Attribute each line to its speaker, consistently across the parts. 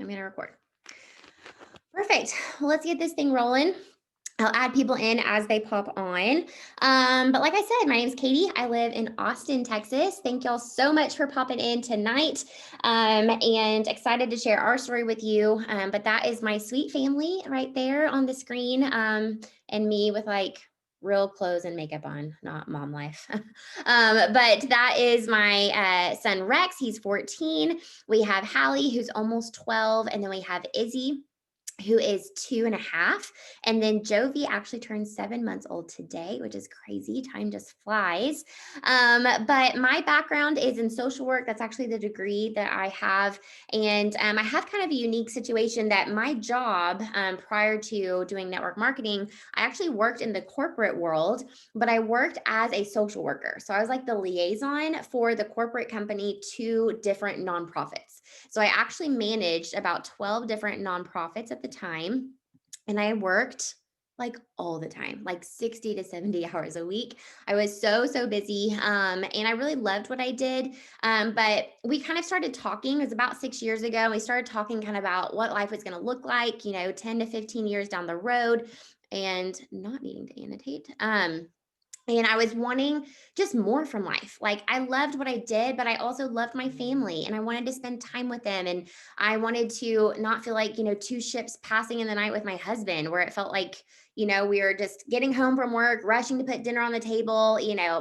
Speaker 1: I'm going to record. Perfect. Well, let's get this thing rolling. I'll add people in as they pop on. But like I said, my name's Katie. I live in Austin, Texas. Thank y'all so much for popping in tonight, and excited to share our story with you. But that is my sweet family right there on the screen, and me with like real clothes and makeup on, not mom life. But that is my son Rex. He's 14. We have Hallie, who's almost 12, and then we have Izzy, who is 2.5. And then Jovi actually turned 7 months old today, which is crazy. Time just flies. But my background is in social work. That's actually the degree that I have. And I have kind of a unique situation that my job, prior to doing network marketing, I actually worked in the corporate world, but I worked as a social worker. So I was like the liaison for the corporate company to different nonprofits. So I actually managed about 12 different nonprofits at the time. And I worked like all the time, like 60 to 70 hours a week. I was so busy. And I really loved what I did. But we kind of started talking, it was about 6 years ago. And we started talking kind of about what life was going to look like, 10 to 15 years down the road, and not needing to annotate. And I was wanting just more from life. Like I loved what I did, but I also loved my family and I wanted to spend time with them. And I wanted to not feel like, two ships passing in the night with my husband, where it felt like, we were just getting home from work, rushing to put dinner on the table,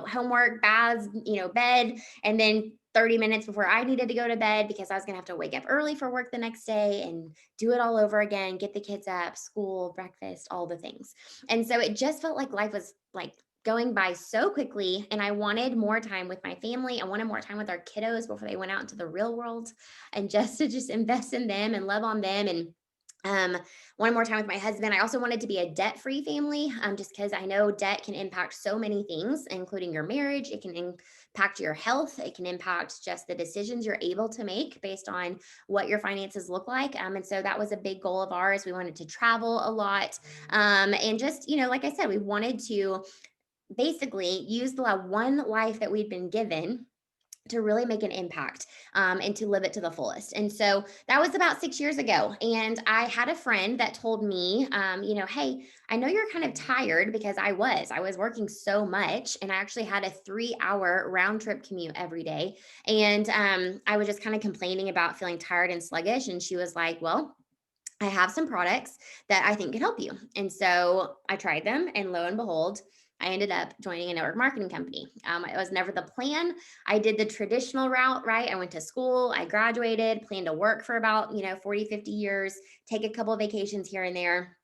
Speaker 1: homework, baths, bed. And then 30 minutes before I needed to go to bed because I was going to have to wake up early for work the next day and do it all over again, get the kids up, school, breakfast, all the things. And so it just felt like life was like going by so quickly, and I wanted more time with my family. I wanted more time with our kiddos before they went out into the real world, and just to just invest in them and love on them. And wanted more time with my husband. I also wanted to be a debt-free family, just because I know debt can impact so many things, including your marriage. It can impact your health. It can impact just the decisions you're able to make based on what your finances look like. And so that was a big goal of ours. We wanted to travel a lot, and just like I said, we wanted to basically use the one life that we'd been given to really make an impact, and to live it to the fullest. And so that was about 6 years ago. And I had a friend that told me, hey, I know you're kind of tired, because I was working so much, and I actually had a 3-hour round trip commute every day. And I was just kind of complaining about feeling tired and sluggish. And she was like, well, I have some products that I think could help you. And so I tried them, and lo and behold, I ended up joining a network marketing company. It was never the plan. I did the traditional route, right? I went to school, I graduated, planned to work for about, 40, 50 years, take a couple of vacations here and there,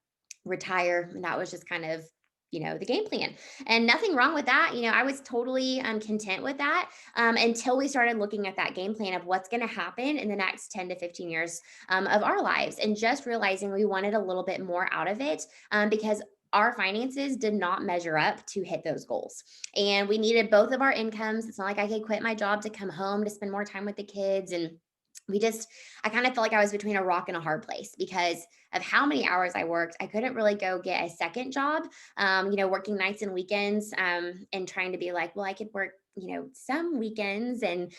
Speaker 1: retire. And that was just kind of the game plan, and nothing wrong with that. I was totally content with that, until we started looking at that game plan of what's going to happen in the next 10 to 15 years, of our lives, and just realizing we wanted a little bit more out of it, because our finances did not measure up to hit those goals. And we needed both of our incomes. It's not like I could quit my job to come home to spend more time with the kids. And I kind of felt like I was between a rock and a hard place because of how many hours I worked. I couldn't really go get a second job, working nights and weekends, and trying to be like, well, I could work, some weekends and,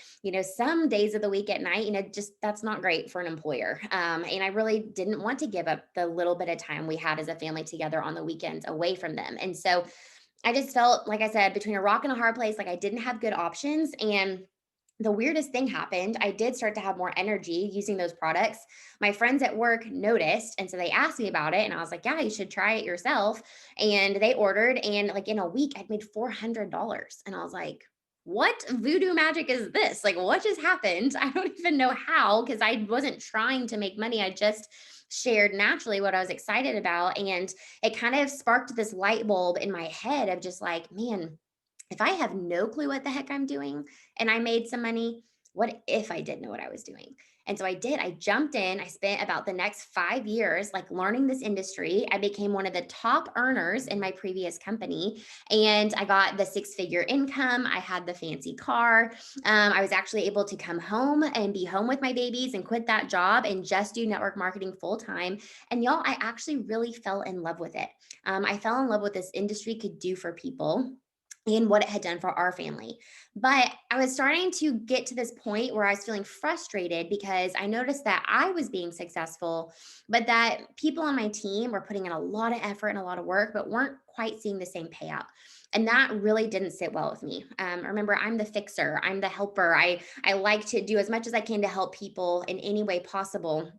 Speaker 1: some days of the week at night. Just that's not great for an employer. And I really didn't want to give up the little bit of time we had as a family together on the weekends away from them. And so I just felt, like I said, between a rock and a hard place, like I didn't have good options. And the weirdest thing happened. I did start to have more energy using those products. My friends at work noticed. And so they asked me about it. And I was like, yeah, you should try it yourself. And they ordered. And like in a week, I'd made $400. And I was like, what voodoo magic is this? Like, what just happened? I don't even know how, because I wasn't trying to make money. I just shared naturally what I was excited about. And it kind of sparked this light bulb in my head of just like, man, if I have no clue what the heck I'm doing and I made some money, what if I did know what I was doing? And so I did. I jumped in. I spent about the next 5 years like learning this industry. I became one of the top earners in my previous company, and I got the six-figure income. I had the fancy car. I was actually able to come home and be home with my babies and quit that job and just do network marketing full time. And y'all, I actually really fell in love with it. I fell in love with what this industry could do for people. and what it had done for our family. But I was starting to get to this point where I was feeling frustrated because I noticed that I was being successful, but that people on my team were putting in a lot of effort and a lot of work, but weren't quite seeing the same payout. And that really didn't sit well with me. Remember, I'm the fixer, I'm the helper. I like to do as much as I can to help people in any way possible.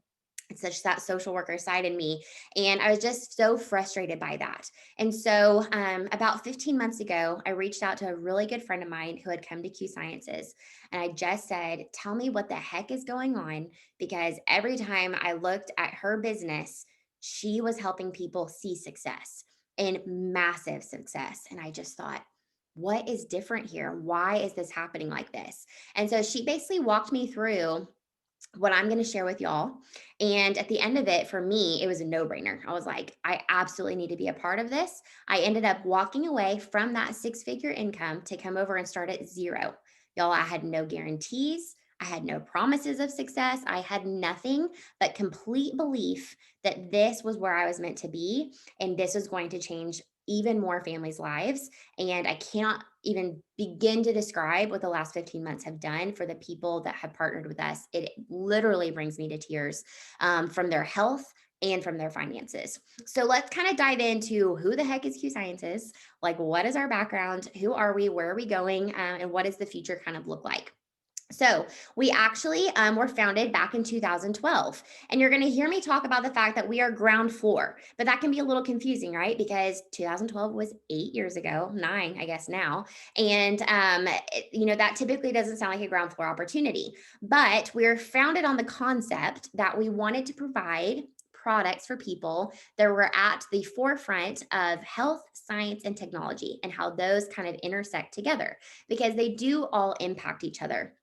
Speaker 1: It's such that social worker side in me. And I was just so frustrated by that. And so, about 15 months ago, I reached out to a really good friend of mine who had come to Q Sciences. And I just said, tell me what the heck is going on. Because every time I looked at her business, she was helping people see success and massive success. And I just thought, what is different here? Why is this happening like this? And so she basically walked me through what I'm going to share with y'all. And at the end of it, for me, it was a no brainer. I was like, I absolutely need to be a part of this. I ended up walking away from that six-figure income to come over and start at zero. Y'all, I had no guarantees. I had no promises of success. I had nothing but complete belief that this was where I was meant to be. And this was going to change even more families' lives. And I cannot even begin to describe what the last 15 months have done for the people that have partnered with us. It literally brings me to tears, from their health and from their finances. So let's kind of dive into who the heck is Q Sciences? Like, what is our background? Who are we? Where are we going? And what does the future kind of look like? So we actually were founded back in 2012. And you're going to hear me talk about the fact that we are ground floor, but that can be a little confusing, right? Because 2012 was 8 years ago, nine, I guess now. And, that typically doesn't sound like a ground floor opportunity, but we're founded on the concept that we wanted to provide products for people that were at the forefront of health, science, and technology, and how those kind of intersect together because they do all impact each other.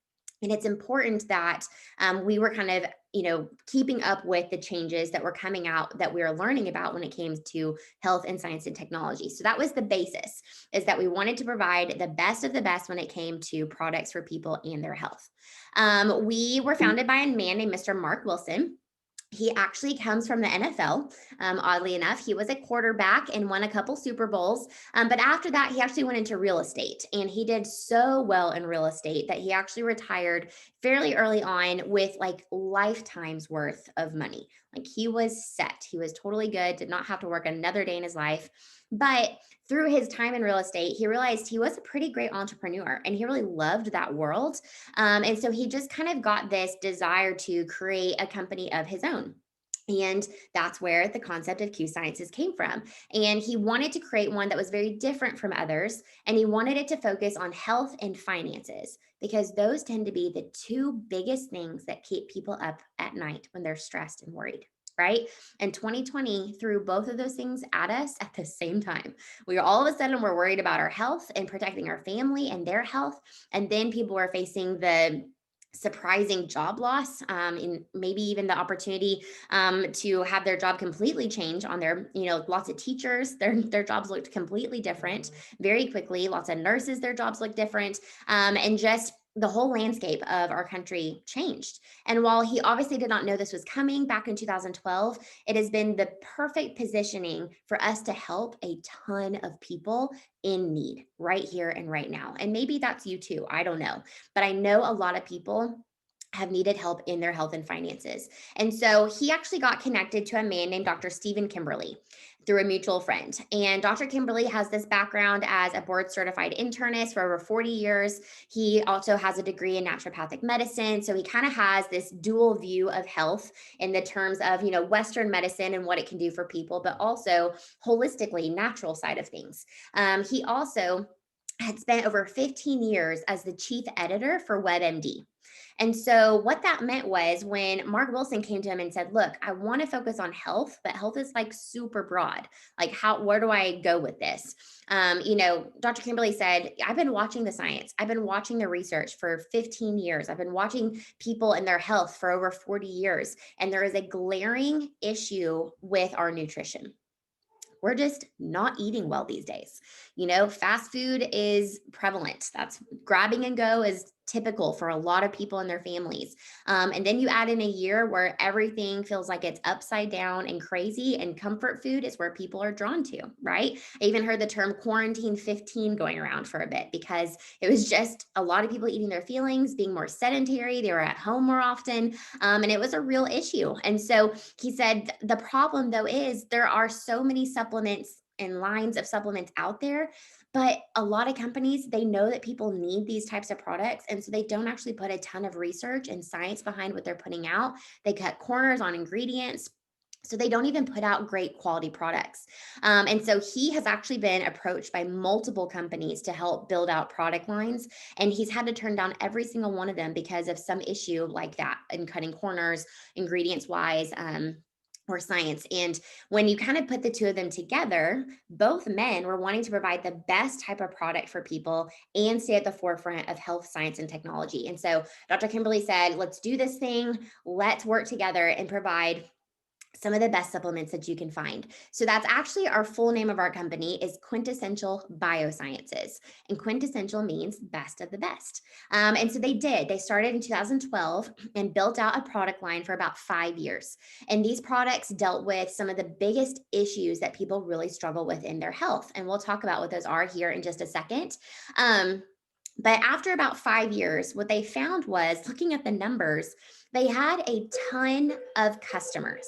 Speaker 1: And it's important that we were kind of, keeping up with the changes that were coming out that we were learning about when it came to health and science and technology. So that was the basis, is that we wanted to provide the best of the best when it came to products for people and their health. We were founded by a man named Mr. Mark Wilson. He actually comes from the NFL. Oddly enough, he was a quarterback and won a couple Super Bowls. But after that, he actually went into real estate, and he did so well in real estate that he actually retired fairly early on with like lifetime's worth of money. Like, he was set, he was totally good, did not have to work another day in his life. But through his time in real estate, he realized he was a pretty great entrepreneur and he really loved that world. And so he just kind of got this desire to create a company of his own. And that's where the concept of Q Sciences came from. And he wanted to create one that was very different from others. And he wanted it to focus on health and finances because those tend to be the two biggest things that keep people up at night when they're stressed and worried. Right. And 2020 threw both of those things at us at the same time. We all of a sudden were worried about our health and protecting our family and their health. And then people were facing the surprising job loss, and maybe even the opportunity to have their job completely change on their, lots of teachers, their jobs looked completely different very quickly. Lots of nurses, their jobs looked different, and just the whole landscape of our country changed. And while he obviously did not know this was coming back in 2012, it has been the perfect positioning for us to help a ton of people in need right here and right now. And maybe that's you too. I don't know. But I know a lot of people have needed help in their health and finances. And so he actually got connected to a man named Dr. Stephen Kimberly through a mutual friend. And Dr. Kimberly has this background as a board certified internist for over 40 years. He also has a degree in naturopathic medicine. So he kind of has this dual view of health in the terms of, Western medicine and what it can do for people, but also holistically natural side of things. He also had spent over 15 years as the chief editor for WebMD. And so what that meant was when Mark Wilson came to him and said, "Look, I want to focus on health, but health is like super broad. Like, where do I go with this?" Dr. Kimberly said, "I've been watching the science. I've been watching the research for 15 years. I've been watching people and their health for over 40 years. And there is a glaring issue with our nutrition. We're just not eating well these days. Fast food is prevalent. That's grabbing and go is typical for a lot of people and their families. And then you add in a year where everything feels like it's upside down and crazy, and comfort food is where people are drawn to, right? I even heard the term quarantine 15 going around for a bit because it was just a lot of people eating their feelings, being more sedentary. They were at home more often, and it was a real issue. And so he said the problem, though, is there are so many supplements and lines of supplements out there, but a lot of companies, they know that people need these types of products. And so they don't actually put a ton of research and science behind what they're putting out. They cut corners on ingredients. So they don't even put out great quality products. And so he has actually been approached by multiple companies to help build out product lines. And he's had to turn down every single one of them because of some issue like that and cutting corners, ingredients wise. Or science. And when you kind of put the two of them together, both men were wanting to provide the best type of product for people and stay at the forefront of health, science, and technology. And so Dr. Kimberly said, let's do this thing. Let's work together and provide some of the best supplements that you can find. So that's actually our full name of our company is Quintessential Biosciences. And quintessential means best of the best. And so they did. They started in 2012 and built out a product line for about 5 years. And these products dealt with some of the biggest issues that people really struggle with in their health. And we'll talk about what those are here in just a second. But after about 5 years, what they found was looking at the numbers, they had a ton of customers.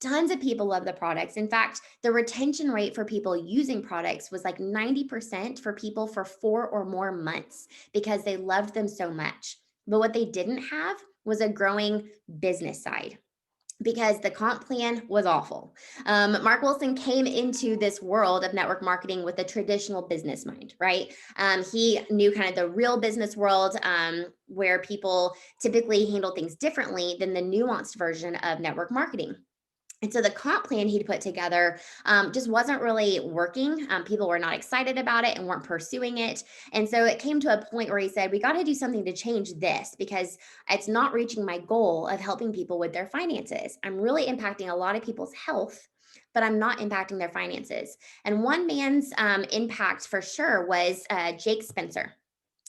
Speaker 1: Tons of people love the products. In fact, the retention rate for people using products was like 90% for people for 4 or more months because they loved them so much. But what they didn't have was a growing business side because the comp plan was awful. Mark Wilson came into this world of network marketing with a traditional business mind, right? He knew kind of the real business world where people typically handle things differently than the nuanced version of network marketing. And so the comp plan he'd put together just wasn't really working. People were not excited about it and weren't pursuing it. And so it came to a point where he said, we got to do something to change this because it's not reaching my goal of helping people with their finances. I'm really impacting a lot of people's health, but I'm not impacting their finances. And one man's impact for sure was Jake Spencer.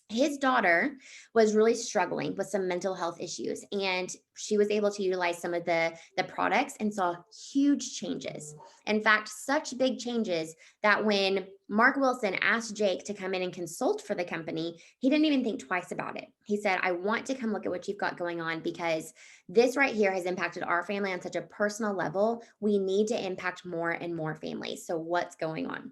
Speaker 1: His daughter was really struggling with some mental health issues, and she was able to utilize some of the products and saw huge changes. In fact, such big changes that when Mark Wilson asked Jake to come in and consult for the company, he didn't even think twice about it. He said, I want to come look at what you've got going on because this right here has impacted our family on such a personal level. We need to impact more and more families. So what's going on?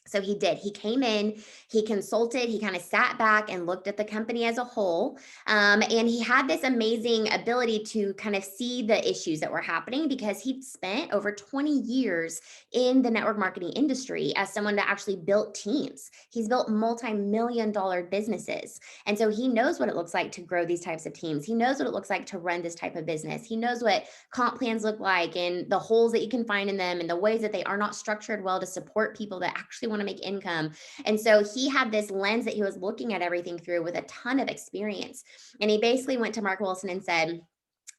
Speaker 1: So he did. He came in, he consulted, he kind of sat back and looked at the company as a whole. And he had this amazing ability to kind of see the issues that were happening because he'd spent over 20 years in the network marketing industry as someone that actually built teams. He's built multi-million dollar businesses. And so he knows what it looks like to grow these types of teams. He knows what it looks like to run this type of business. He knows what comp plans look like and the holes that you can find in them and the ways that they are not structured well to support people that actually want to make income. And so he had this lens that he was looking at everything through with a ton of experience. And he basically went to Mark Wilson and said,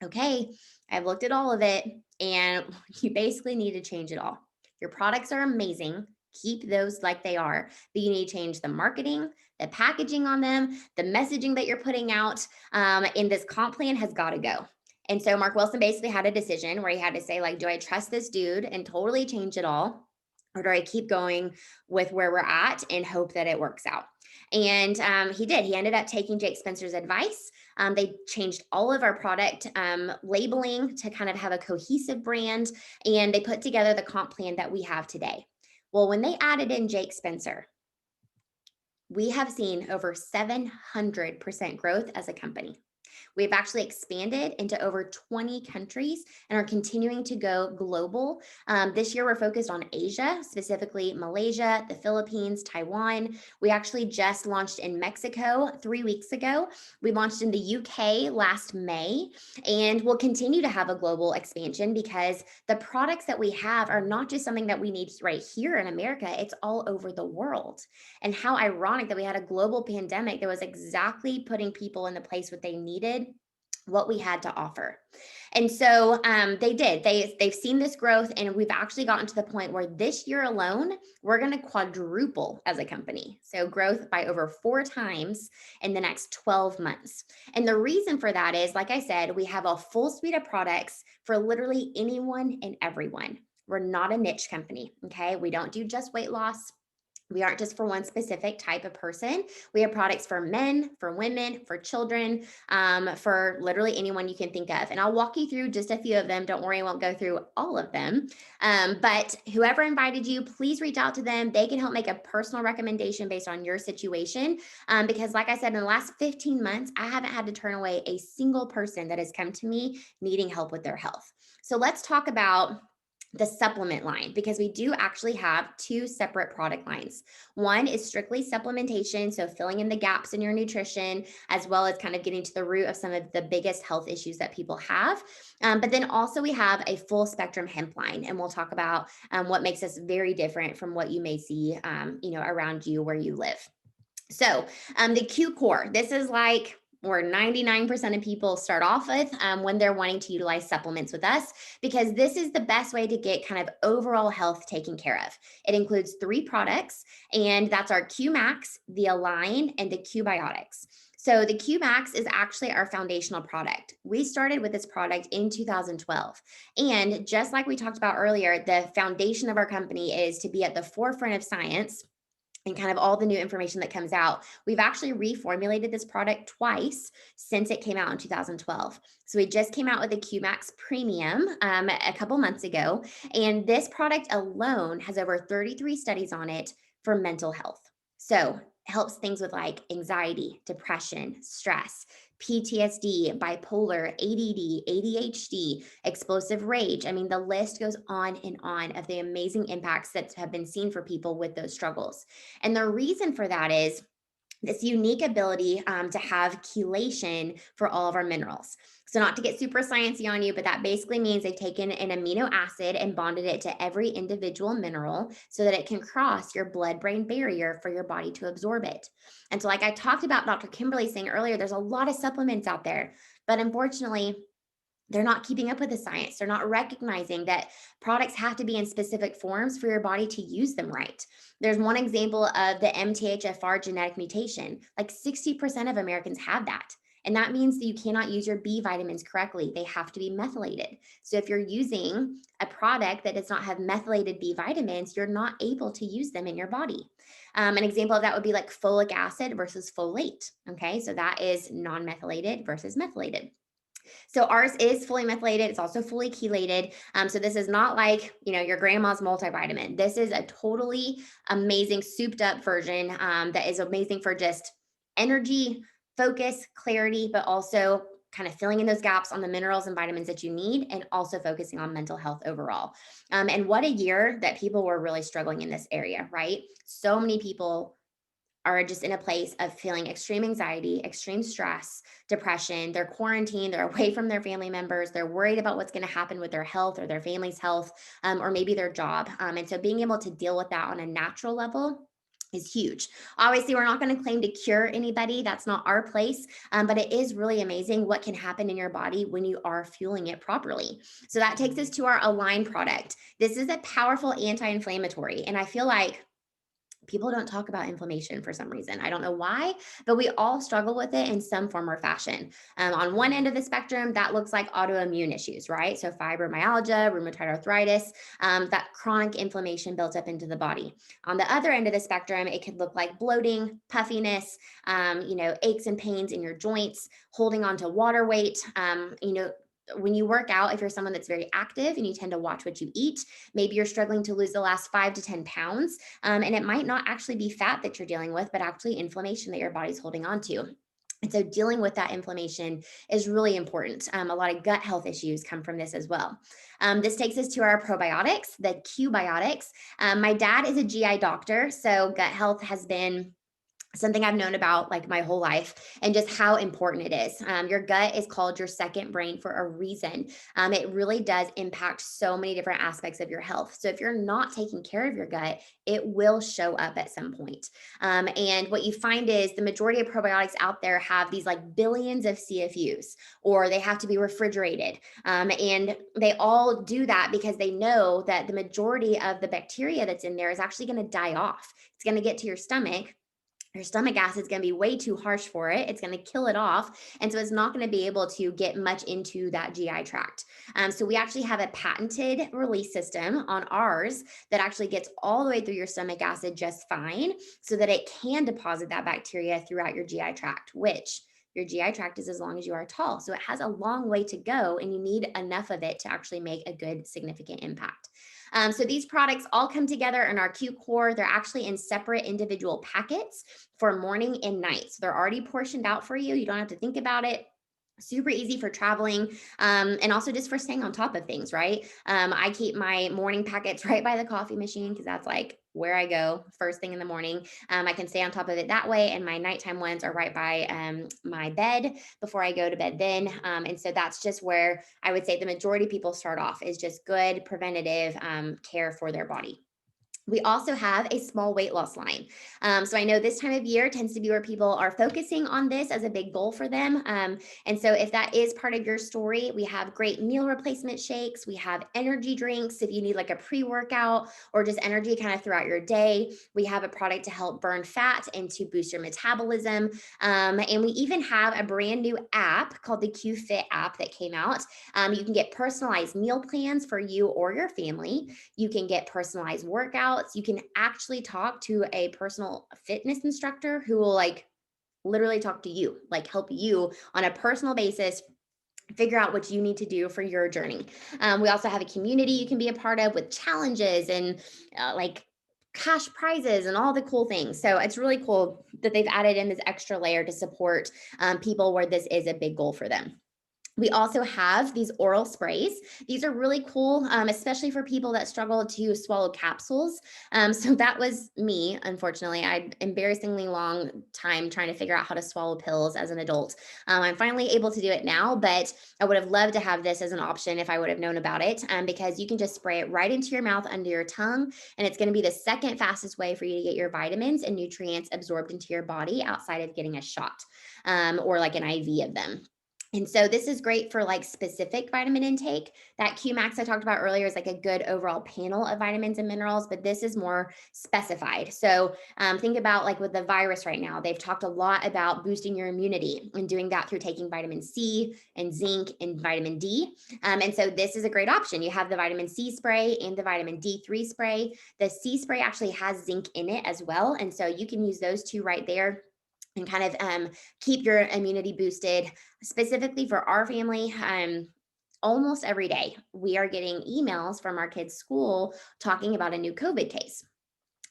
Speaker 1: okay, I've looked at all of it and you basically need to change it all. Your products are amazing. Keep those like they are, but you need to change the marketing, the packaging on them, the messaging that you're putting out. And this comp plan has got to go. And so Mark Wilson basically had a decision where he had to say, like, do I trust this dude and totally change it all? Or do I keep going with where we're at and hope that it works out? And he did. He ended up taking Jake Spencer's advice. They changed all of our product labeling to kind of have a cohesive brand, and they put together the comp plan that we have today. Well, when they added in Jake Spencer, we have seen over 700% growth as a company. We've actually expanded into over 20 countries and are continuing to go global. This year, we're focused on Asia, specifically Malaysia, the Philippines, Taiwan. We actually just launched in Mexico 3 weeks ago. We launched in the UK last May, and we'll continue to have a global expansion because the products that we have are not just something that we need right here in America, it's all over the world. And how ironic that we had a global pandemic that was exactly putting people in the place what they needed what we had to offer. And so they did. They've seen this growth, and we've actually gotten to the point where this year alone, we're going to quadruple as a company. So growth by over 4 times in the next 12 months. And the reason for that is, like I said, we have a full suite of products for literally anyone and everyone. We're not a niche company. Okay. We don't do just weight loss. We aren't just for one specific type of person. We have products for men, for women, for children, for literally anyone you can think of. And I'll walk you through just a few of them. Don't worry, I won't go through all of them. But whoever invited you, please reach out to them. They can help make a personal recommendation based on your situation. Because, like I said, in the last 15 months, I haven't had to turn away a single person that has come to me needing help with their health. So let's talk about the supplement line, because we do actually have 2 separate product lines. One is strictly supplementation, so filling in the gaps in your nutrition, as well as kind of getting to the root of some of the biggest health issues that people have. But then also we have a full spectrum hemp line, and we'll talk about what makes us very different from what you may see, around you where you live. So the Q core, this is like where 99% of people start off with when they're wanting to utilize supplements with us, because this is the best way to get kind of overall health taken care of. It includes 3 products, and that's our Q Max, the Align, and the Q Biotics. So the Q Max is actually our foundational product. We started with this product in 2012. And just like we talked about earlier, the foundation of our company is to be at the forefront of science and kind of all the new information that comes out. We've actually reformulated this product twice since it came out in 2012. So we just came out with a QMax Premium a couple months ago. And this product alone has over 33 studies on it for mental health. So helps things with like anxiety, depression, stress, PTSD, bipolar, ADD, ADHD, explosive rage. I mean, the list goes on and on of the amazing impacts that have been seen for people with those struggles. And the reason for that is this unique ability to have chelation for all of our minerals. So, not to get super sciencey on you, but that basically means they've taken an amino acid and bonded it to every individual mineral so that it can cross your blood brain barrier for your body to absorb it. And so, like I talked about Dr. Kimberly saying earlier, there's a lot of supplements out there, but unfortunately, they're not keeping up with the science. They're not recognizing that products have to be in specific forms for your body to use them right. There's one example of the MTHFR genetic mutation. Like 60% of Americans have that. And that means that you cannot use your B vitamins correctly. They have to be methylated. So if you're using a product that does not have methylated B vitamins, you're not able to use them in your body. An example of that would be like folic acid versus folate. Okay, so that is non methylated versus methylated. So ours is fully methylated. It's also fully chelated. So this is not like, your grandma's multivitamin. This is a totally amazing souped up version that is amazing for just energy, focus, clarity, but also kind of filling in those gaps on the minerals and vitamins that you need, and also focusing on mental health overall. And what a year that people were really struggling in this area, right? So many people are just in a place of feeling extreme anxiety, extreme stress, depression. They're quarantined, they're away from their family members, they're worried about what's going to happen with their health or their family's health, or maybe their job. And so being able to deal with that on a natural level is huge. Obviously, we're not going to claim to cure anybody. That's not our place. But it is really amazing what can happen in your body when you are fueling it properly. So that takes us to our Align product. This is a powerful anti inflammatory. And I feel like people don't talk about inflammation for some reason. I don't know why, but we all struggle with it in some form or fashion. On one end of the spectrum, that looks like autoimmune issues, right? So fibromyalgia, rheumatoid arthritis, that chronic inflammation built up into the body. On the other end of the spectrum, it could look like bloating, puffiness, aches and pains in your joints, holding on to water weight, when you work out, if you're someone that's very active and you tend to watch what you eat, maybe you're struggling to lose the last 5 to 10 pounds. And it might not actually be fat that you're dealing with, but actually inflammation that your body's holding on to. And so dealing with that inflammation is really important. A lot of gut health issues come from this as well. This takes us to our probiotics, the Q Biotics. My dad is a GI doctor, so gut health has been something I've known about like my whole life and just how important it is. Your gut is called your second brain for a reason. It really does impact so many different aspects of your health. So if you're not taking care of your gut, it will show up at some point. And what you find is the majority of probiotics out there have these like billions of CFUs, or they have to be refrigerated. And they all do that because they know that the majority of the bacteria that's in there is actually going to die off. It's going to get to your stomach acid is going to be way too harsh for it. It's going to kill it off. And so it's not going to be able to get much into that GI tract. So we actually have a patented release system on ours that actually gets all the way through your stomach acid just fine so that it can deposit that bacteria throughout your GI tract, which your GI tract is as long as you are tall. So it has a long way to go, and you need enough of it to actually make a good, significant impact. So these products all come together in our Q core. They're actually in separate individual packets for morning and night. So they're already portioned out for you. You don't have to think about it. Super easy for traveling, and also just for staying on top of things, right? I keep my morning packets right by the coffee machine because that's like where I go first thing in the morning. I can stay on top of it that way, and my nighttime ones are right by my bed before I go to bed then. And so that's just where I would say the majority of people start off, is just good preventative care for their body. We also have a small weight loss line. So I know this time of year tends to be where people are focusing on this as a big goal for them. And so if that is part of your story, we have great meal replacement shakes. We have energy drinks if you need like a pre workout or just energy kind of throughout your day. We have a product to help burn fat and to boost your metabolism. And we even have a brand new app called the Q Fit app that came out. You can get personalized meal plans for you or your family. You can get personalized workouts. You can actually talk to a personal fitness instructor who will like literally talk to you, like help you on a personal basis figure out what you need to do for your journey. We also have a community you can be a part of with challenges and like cash prizes and all the cool things. So it's really cool that they've added in this extra layer to support people where this is a big goal for them. We also have these oral sprays. These are really cool, especially for people that struggle to swallow capsules. So that was me, unfortunately. I had embarrassingly long time trying to figure out how to swallow pills as an adult. I'm finally able to do it now, but I would have loved to have this as an option if I would have known about it, because you can just spray it right into your mouth under your tongue, and it's going to be the second fastest way for you to get your vitamins and nutrients absorbed into your body outside of getting a shot or like an IV of them. And so this is great for like specific vitamin intake. That Qmax I talked about earlier is like a good overall panel of vitamins and minerals, but this is more specified. So think about like with the virus right now, they've talked a lot about boosting your immunity and doing that through taking vitamin C and zinc and vitamin D. And so this is a great option. You have the vitamin C spray and the vitamin D3 spray. The C spray actually has zinc in it as well. And so you can use those two right there and kind of keep your immunity boosted. Specifically for our family, almost every day we are getting emails from our kids' school talking about a new COVID case.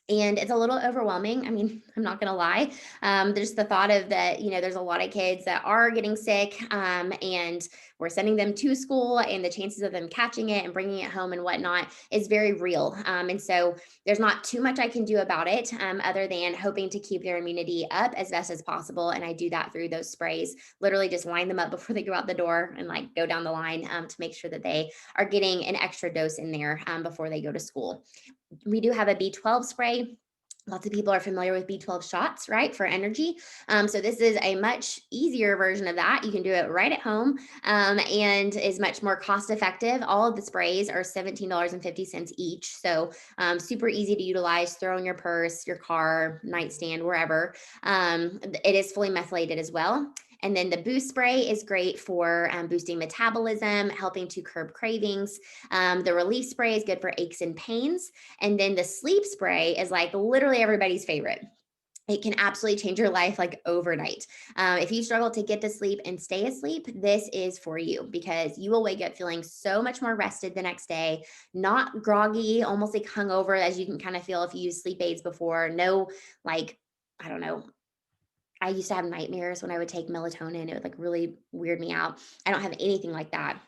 Speaker 1: And it's a little overwhelming. I mean, I'm not going to lie. There's the thought of that, there's a lot of kids that are getting sick, and we're sending them to school, and the chances of them catching it and bringing it home and whatnot is very real. And so there's not too much I can do about it other than hoping to keep their immunity up as best as possible. And I do that through those sprays, literally just line them up before they go out the door and like go down the line to make sure that they are getting an extra dose in there before they go to school. We do have a B12 spray. Lots of people are familiar with B12 shots, right, for energy. So this is a much easier version of that. You can do it right at home and is much more cost effective. All of the sprays are $17.50 each. So super easy to utilize. Throw in your purse, your car, nightstand, wherever. It is fully methylated as well. And then the boost spray is great for boosting metabolism, helping to curb cravings. The relief spray is good for aches and pains. And then the sleep spray is like literally everybody's favorite. It can absolutely change your life like overnight. If you struggle to get to sleep and stay asleep, this is for you because you will wake up feeling so much more rested the next day, not groggy, almost like hungover, as you can kind of feel if you use sleep aids before. No, like, I don't know, I used to have nightmares when I would take melatonin. It would like really weird me out. I don't have anything like that.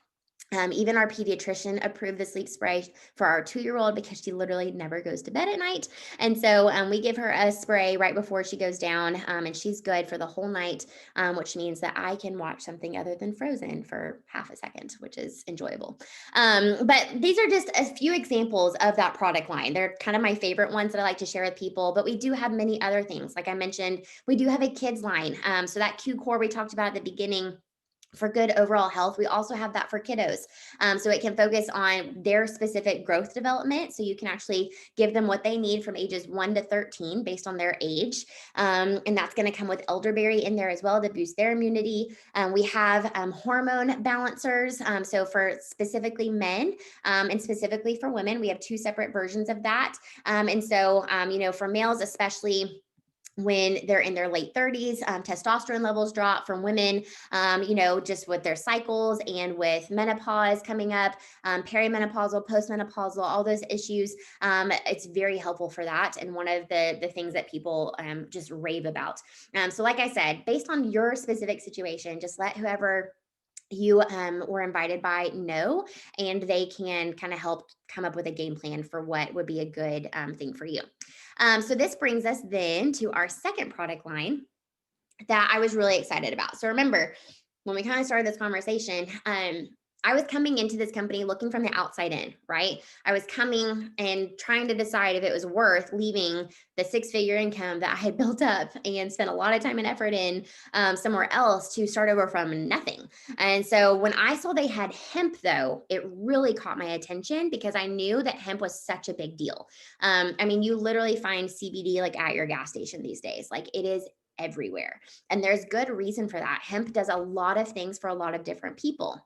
Speaker 1: Even our pediatrician approved the sleep spray for our 2-year-old because she literally never goes to bed at night. And so we give her a spray right before she goes down, and she's good for the whole night, which means that I can watch something other than Frozen for half a second, which is enjoyable. But these are just a few examples of that product line. They're kind of my favorite ones that I like to share with people, but we do have many other things. Like I mentioned, we do have a kids line. So that Q Core we talked about at the beginning for good overall health. We also have that for kiddos. So it can focus on their specific growth development. So you can actually give them what they need from ages 1 to 13 based on their age. And that's going to come with elderberry in there as well to boost their immunity. We have hormone balancers. So for specifically men and specifically for women, we have 2 separate versions of that. And so, for males, especially, when they're in their late 30s, testosterone levels drop from women, just with their cycles and with menopause coming up, perimenopausal, postmenopausal, all those issues. It's very helpful for that. And one of the things that people just rave about. So, like I said, based on your specific situation, just let whoever you were invited by know, and they can kind of help come up with a game plan for what would be a good thing for you. So this brings us then to our second product line that I was really excited about. So remember, when we kind of started this conversation, I was coming into this company looking from the outside in, right? I was coming and trying to decide if it was worth leaving the 6-figure income that I had built up and spent a lot of time and effort in somewhere else to start over from nothing. And so when I saw they had hemp, though, it really caught my attention because I knew that hemp was such a big deal. You literally find CBD like at your gas station these days. Like it is everywhere. And there's good reason for that. Hemp does a lot of things for a lot of different people.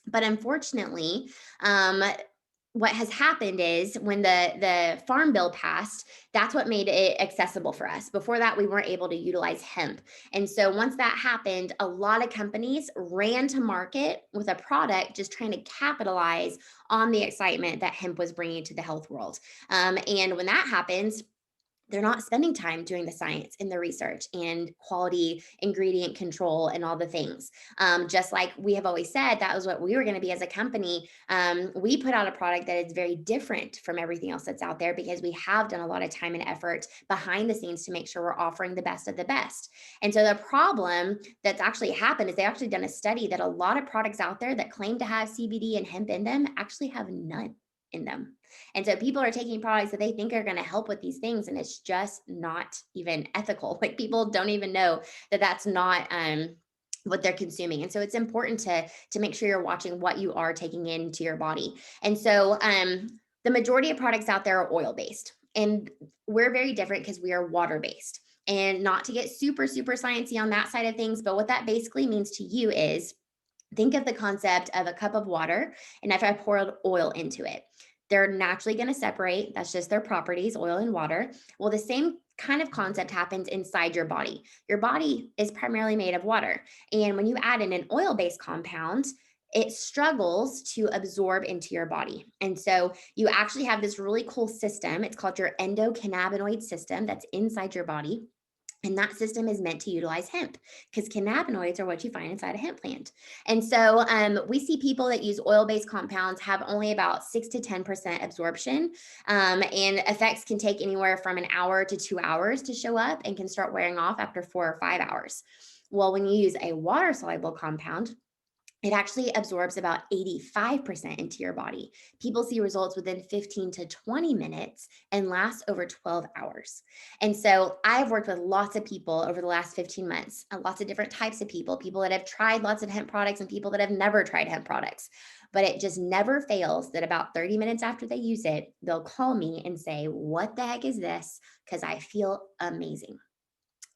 Speaker 1: But unfortunately, what has happened is when the farm bill passed, that's what made it accessible for us. Before that, we weren't able to utilize hemp. And so once that happened, a lot of companies ran to market with a product just trying to capitalize on the excitement that hemp was bringing to the health world. And when that happens, they're not spending time doing the science and the research and quality ingredient control and all the things. Just like we have always said, that was what we were going to be as a company. We put out a product that is very different from everything else that's out there because we have done a lot of time and effort behind the scenes to make sure we're offering the best of the best. And so the problem that's actually happened is they actually done a study that a lot of products out there that claim to have CBD and hemp in them actually have none in them. And so people are taking products that they think are going to help with these things, and it's just not even ethical. Like people don't even know that that's not what they're consuming. And so it's important to make sure you're watching what you are taking into your body. And so the majority of products out there are oil based, and we're very different because we are water based. And not to get super super sciencey on that side of things, but what that basically means to you is think of the concept of a cup of water, and if I poured oil into it, they're naturally going to separate. That's just their properties, oil and water. Well, the same kind of concept happens inside your body. Your body is primarily made of water. And when you add in an oil based compound, it struggles to absorb into your body. And so you actually have this really cool system. It's called your endocannabinoid system that's inside your body. And that system is meant to utilize hemp because cannabinoids are what you find inside a hemp plant. And so we see people that use oil based compounds have only about 6 to 10% absorption. And effects can take anywhere from an hour to 2 hours to show up and can start wearing off after 4 or 5 hours. Well, when you use a water soluble compound, it actually absorbs about 85% into your body. People see results within 15 to 20 minutes and last over 12 hours. And so I've worked with lots of people over the last 15 months, lots of different types of people, people that have tried lots of hemp products and people that have never tried hemp products. But it just never fails that about 30 minutes after they use it, they'll call me and say, "What the heck is this? Because I feel amazing."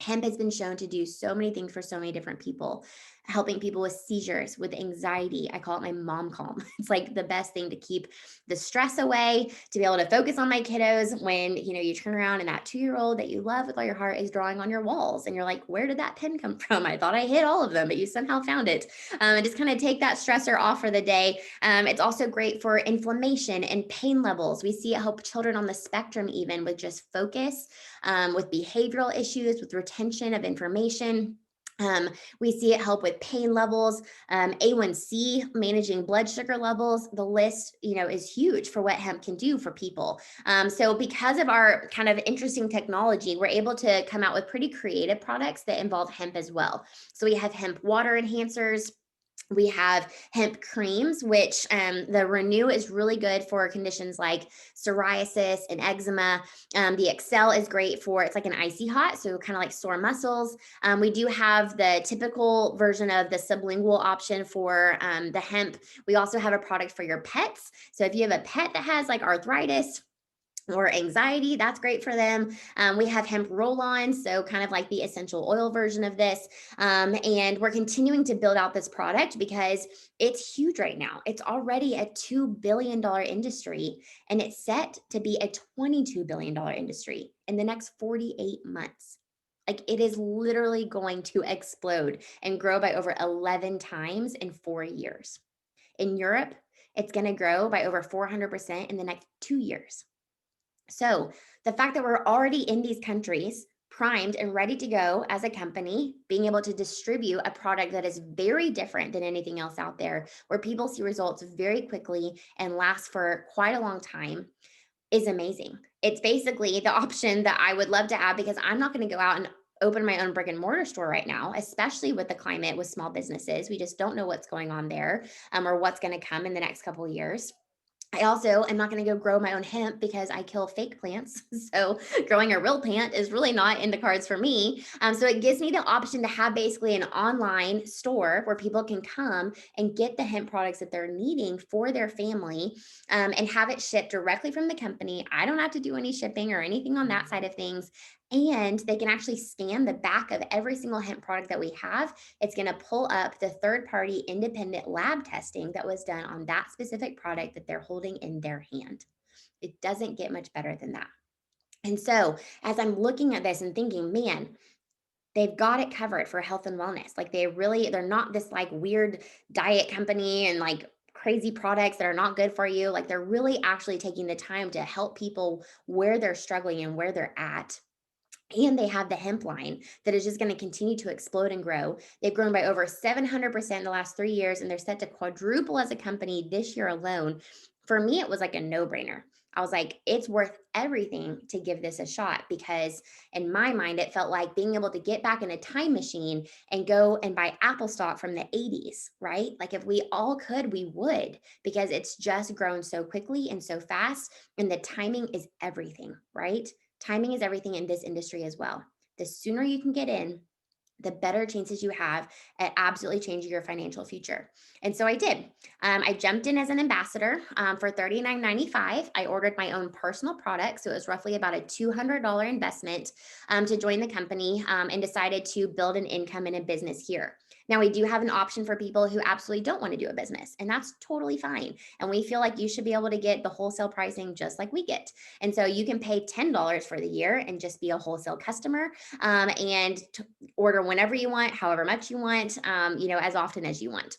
Speaker 1: Hemp has been shown to do so many things for so many different people, helping people with seizures, with anxiety. I call it my mom calm. It's like the best thing to keep the stress away, to be able to focus on my kiddos when, you turn around and that 2-year-old that you love with all your heart is drawing on your walls. And you're like, where did that pen come from? I thought I hit all of them, but you somehow found it. And just kind of take that stressor off for the day. It's also great for inflammation and pain levels. We see it help children on the spectrum, even with just focus, with behavioral issues, with retention of information. Um, we see it help with pain levels, A1C, managing blood sugar levels. The list, is huge for what hemp can do for people. So because of our kind of interesting technology, we're able to come out with pretty creative products that involve hemp as well. So we have hemp water enhancers. We have hemp creams, which the Renew is really good for conditions like psoriasis and eczema. The Excel is great for, it's like an icy hot, so kind of like sore muscles. We do have the typical version of the sublingual option for the hemp. We also have a product for your pets. So if you have a pet that has like arthritis, or anxiety, that's great for them. We have hemp roll on, so kind of like the essential oil version of this. And we're continuing to build out this product because it's huge right now. It's already a $2 billion industry, and it's set to be a $22 billion industry in the next 48 months. Like it is literally going to explode and grow by over 11 times in 4 years. In Europe, it's going to grow by over 400% in the next 2 years. So the fact that we're already in these countries, primed and ready to go as a company, being able to distribute a product that is very different than anything else out there, where people see results very quickly and last for quite a long time, is amazing. It's basically the option that I would love to have because I'm not going to go out and open my own brick and mortar store right now, especially with the climate with small businesses. We just don't know what's going on there, or what's going to come in the next couple of years. I also am not going to go grow my own hemp because I kill fake plants. So growing a real plant is really not in the cards for me. So it gives me the option to have basically an online store where people can come and get the hemp products that they're needing for their family, and have it shipped directly from the company. I don't have to do any shipping or anything on that side of things. And they can actually scan the back of every single hemp product that we have. It's going to pull up the third party independent lab testing that was done on that specific product that they're holding in their hand. It doesn't get much better than that. And so, as I'm looking at this and thinking, man, they've got it covered for health and wellness. Like they're not this like weird diet company and like crazy products that are not good for you. Like they're really actually taking the time to help people where they're struggling and where they're at. And they have the hemp line that is just going to continue to explode and grow. They've grown by over 700% in the last 3 years, and they're set to quadruple as a company this year alone. For me, it was like a no brainer. I was like, it's worth everything to give this a shot because, in my mind, it felt like being able to get back in a time machine and go and buy Apple stock from the 80s, right? Like, if we all could, we would because it's just grown so quickly and so fast. And the timing is everything, right? Timing is everything in this industry as well. The sooner you can get in, the better chances you have at absolutely changing your financial future. And so I did. I jumped in as an ambassador for $39.95. I ordered my own personal product. So it was roughly about a $200 investment to join the company, and decided to build an income in a business here. Now, we do have an option for people who absolutely don't want to do a business, and that's totally fine. And we feel like you should be able to get the wholesale pricing just like we get. And so you can pay $10 for the year and just be a wholesale customer, and order whenever you want, however much you want, as often as you want.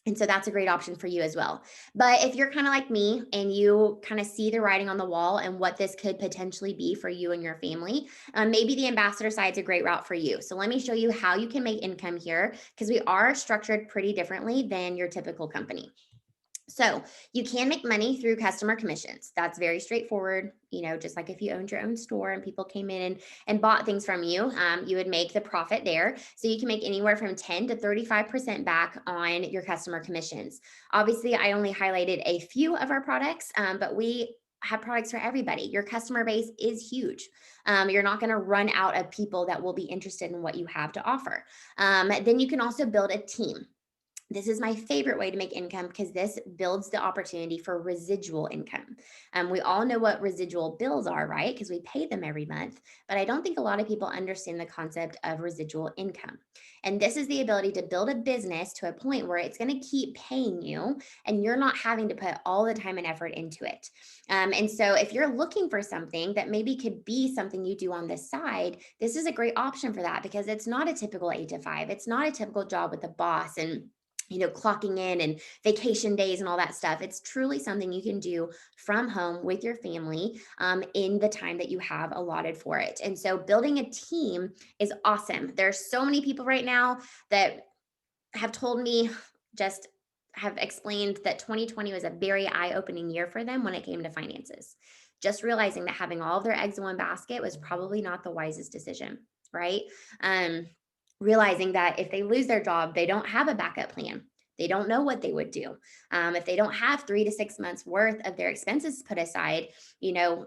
Speaker 1: And so that's a great option for you as well. But if you're kind of like me and you kind of see the writing on the wall and what this could potentially be for you and your family, maybe the ambassador side is a great route for you. So let me show you how you can make income here because we are structured pretty differently than your typical company. So you can make money through customer commissions. That's very straightforward. Just like if you owned your own store and people came in and bought things from you, you would make the profit there. So you can make anywhere from 10 to 35% back on your customer commissions. Obviously, I only highlighted a few of our products, but we have products for everybody. Your customer base is huge. You're not going to run out of people that will be interested in what you have to offer. Then you can also build a team. This is my favorite way to make income because this builds the opportunity for residual income. We all know what residual bills are, right? Because we pay them every month. But I don't think a lot of people understand the concept of residual income. And this is the ability to build a business to a point where it's going to keep paying you and you're not having to put all the time and effort into it. And so if you're looking for something that maybe could be something you do on the side, this is a great option for that because it's not a typical 8 to 5. It's not a typical job with a boss and clocking in and vacation days and all that stuff. It's truly something you can do from home with your family in the time that you have allotted for it. And so building a team is awesome. There's so many people right now that have told me, just have explained that 2020 was a very eye-opening year for them when it came to finances. Just realizing that having all of their eggs in one basket was probably not the wisest decision, right? Um, Realizing that if they lose their job, they don't have a backup plan. They don't know what they would do. If they don't have 3 to 6 months worth of their expenses put aside, you know,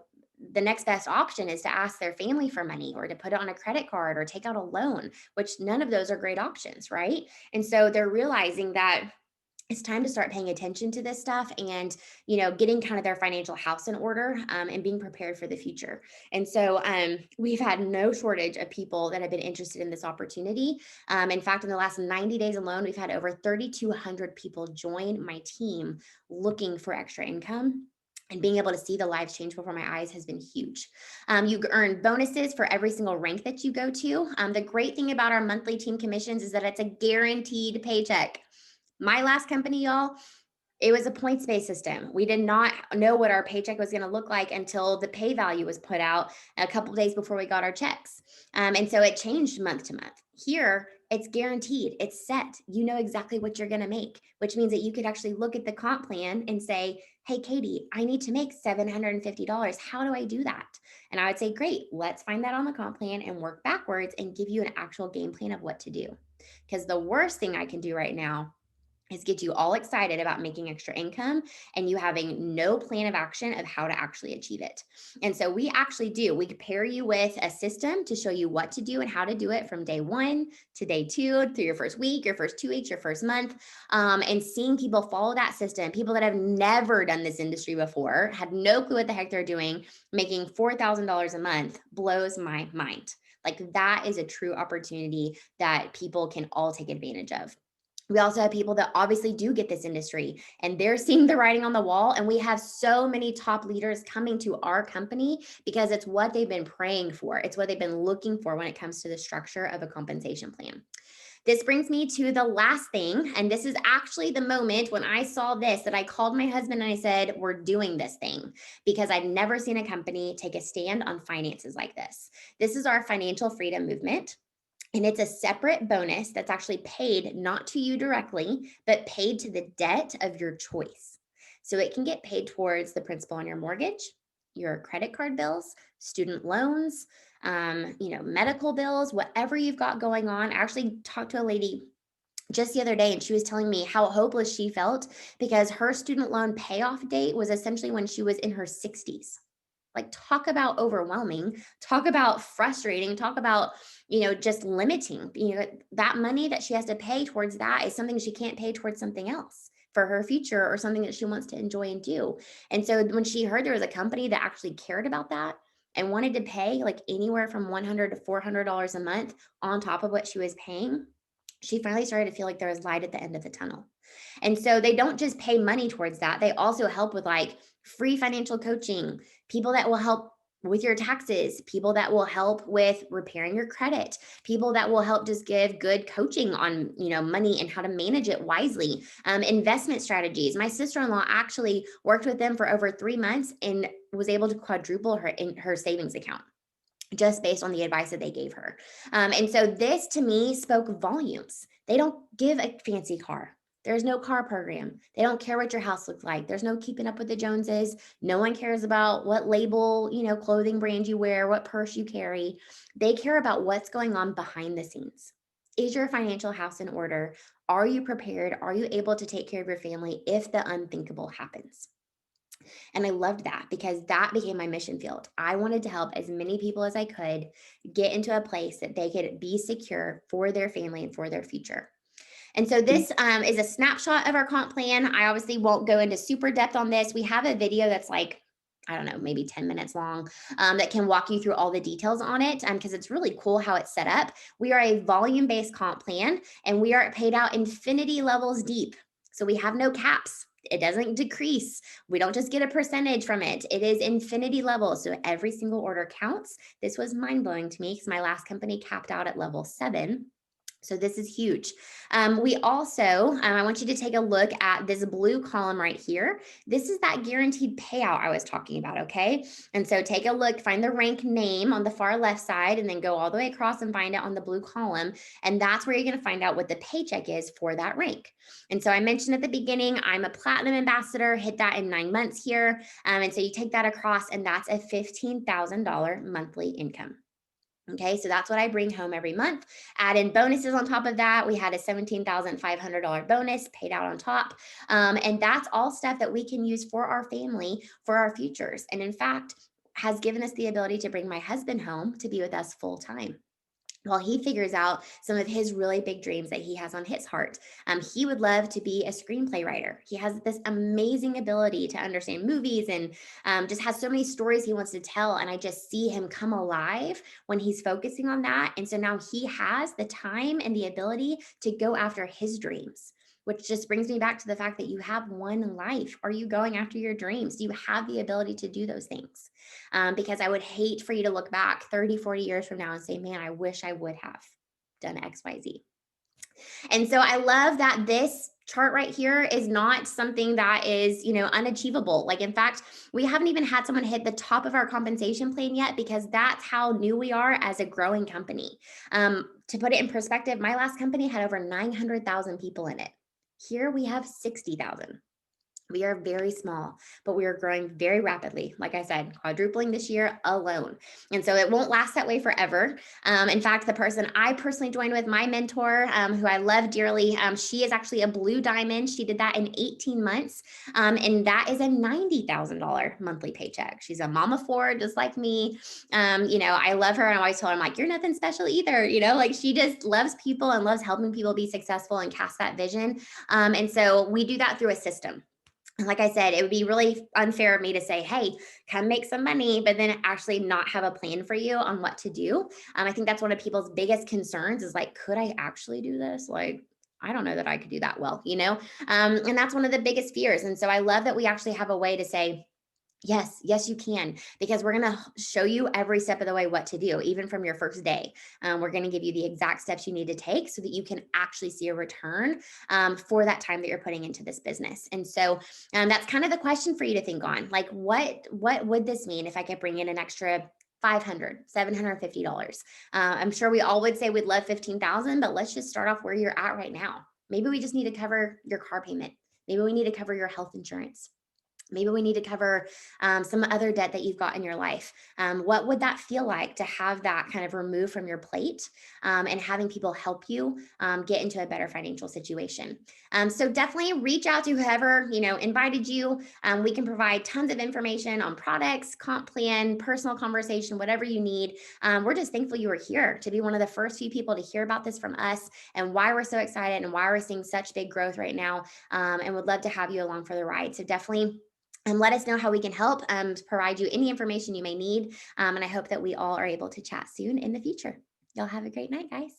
Speaker 1: the next best option is to ask their family for money or to put it on a credit card or take out a loan, which none of those are great options, right? And so they're realizing that it's time to start paying attention to this stuff and getting kind of their financial house in order, and being prepared for the future. And so we've had no shortage of people that have been interested in this opportunity. In fact, in the last 90 days alone, we've had over 3,200 people join my team looking for extra income, and being able to see the lives change before my eyes has been huge. You earn bonuses for every single rank that you go to. The great thing about our monthly team commissions is that it's a guaranteed paycheck. My last company, y'all, it was a points-based system. We did not know what our paycheck was going to look like until the pay value was put out a couple days before we got our checks. And so it changed month to month. Here, it's guaranteed, it's set. You know exactly what you're going to make, which means that you could actually look at the comp plan and say, hey, Katie, I need to make $750. How do I do that? And I would say, great, let's find that on the comp plan and work backwards and give you an actual game plan of what to do. Because the worst thing I can do right now is get you all excited about making extra income and you having no plan of action of how to actually achieve it. And so we actually do. We pair you with a system to show you what to do and how to do it from day one to day two, through your first week, your first 2 weeks, your first month, and seeing people follow that system. People that have never done this industry before, had no clue what the heck they're doing, making $4,000 a month blows my mind. Like that is a true opportunity that people can all take advantage of. We also have people that obviously do get this industry and they're seeing the writing on the wall. And we have so many top leaders coming to our company because it's what they've been praying for. It's what they've been looking for when it comes to the structure of a compensation plan. This brings me to the last thing. And this is actually the moment when I saw this that I called my husband and I said, we're doing this thing, because I've never seen a company take a stand on finances like this. This is our financial freedom movement. And it's a separate bonus that's actually paid not to you directly, but paid to the debt of your choice. So it can get paid towards the principal on your mortgage, your credit card bills, student loans, medical bills, whatever you've got going on. I actually talked to a lady just the other day and she was telling me how hopeless she felt because her student loan payoff date was essentially when she was in her 60s. Like, talk about overwhelming, talk about frustrating, talk about, just limiting. That money that she has to pay towards that is something she can't pay towards something else for her future or something that she wants to enjoy and do. And so when she heard there was a company that actually cared about that and wanted to pay like anywhere from $100 to $400 a month on top of what she was paying, she finally started to feel like there was light at the end of the tunnel. And so they don't just pay money towards that. They also help with like free financial coaching, people that will help with your taxes, people that will help with repairing your credit, people that will help just give good coaching on, money and how to manage it wisely, investment strategies. My sister-in-law actually worked with them for over 3 months and was able to quadruple her savings account just based on the advice that they gave her. And so this to me spoke volumes. They don't give a fancy car. There's no car program. They don't care what your house looks like. There's no keeping up with the Joneses. No one cares about what label, clothing brand you wear, what purse you carry. They care about what's going on behind the scenes. Is your financial house in order? Are you prepared? Are you able to take care of your family if the unthinkable happens? And I loved that because that became my mission field. I wanted to help as many people as I could get into a place that they could be secure for their family and for their future. And so this is a snapshot of our comp plan. I obviously won't go into super depth on this. We have a video that's like, I don't know, maybe 10 minutes long, that can walk you through all the details on it, because it's really cool how it's set up. We are a volume-based comp plan and we are paid out infinity levels deep. So we have no caps. It doesn't decrease. We don't just get a percentage from it. It is infinity levels. So every single order counts. This was mind blowing to me because my last company capped out at level 7. So this is huge. We also, I want you to take a look at this blue column right here. This is that guaranteed payout I was talking about, okay? And so take a look, find the rank name on the far left side, and then go all the way across and find it on the blue column. And that's where you're gonna find out what the paycheck is for that rank. And so I mentioned at the beginning, I'm a platinum ambassador, hit that in 9 months here. And so you take that across, and that's a $15,000 monthly income. Okay, so that's what I bring home every month. Add in bonuses on top of that. We had a $17,500 bonus paid out on top. And that's all stuff that we can use for our family, for our futures. And in fact, has given us the ability to bring my husband home to be with us full time while he figures out some of his really big dreams that he has on his heart. He would love to be a screenplay writer. He has this amazing ability to understand movies and just has so many stories he wants to tell. And I just see him come alive when he's focusing on that. And so now he has the time and the ability to go after his dreams. Which just brings me back to the fact that you have one life. Are you going after your dreams? Do you have the ability to do those things? Because I would hate for you to look back 30, 40 years from now and say, man, I wish I would have done XYZ. And so I love that this chart right here is not something that is, unachievable. Like, in fact, we haven't even had someone hit the top of our compensation plan yet because that's how new we are as a growing company. To put it in perspective, my last company had over 900,000 people in it. Here we have 60,000. We are very small, but we are growing very rapidly. Like I said, quadrupling this year alone. And so it won't last that way forever. In fact, the person I personally joined with, my mentor, who I love dearly, she is actually a blue diamond. She did that in 18 months. And that is a $90,000 monthly paycheck. She's a mama four, just like me. I love her. And I always tell her, I'm like, you're nothing special either. Like she just loves people and loves helping people be successful and cast that vision. And so we do that through a system. Like I said, it would be really unfair of me to say, hey, come make some money, but then actually not have a plan for you on what to do. I think that's one of people's biggest concerns is like, could I actually do this? Like, I don't know that I could do that well. And that's one of the biggest fears. And so I love that we actually have a way to say, yes, yes, you can, because we're going to show you every step of the way what to do, even from your first day. We're going to give you the exact steps you need to take so that you can actually see a return for that time that you're putting into this business. And so that's kind of the question for you to think on. Like, what would this mean if I could bring in an extra $500, $750? I'm sure we all would say we'd love 15,000, but let's just start off where you're at right now. Maybe we just need to cover your car payment. Maybe we need to cover your health insurance. Maybe we need to cover some other debt that you've got in your life. What would that feel like to have that kind of removed from your plate and having people help you get into a better financial situation? So definitely reach out to whoever invited you. We can provide tons of information on products, comp plan, personal conversation, whatever you need. We're just thankful you were here to be one of the first few people to hear about this from us and why we're so excited and why we're seeing such big growth right now. And would love to have you along for the ride. So definitely and let us know how we can help provide you any information you may need. And I hope that we all are able to chat soon in the future. Y'all have a great night, guys.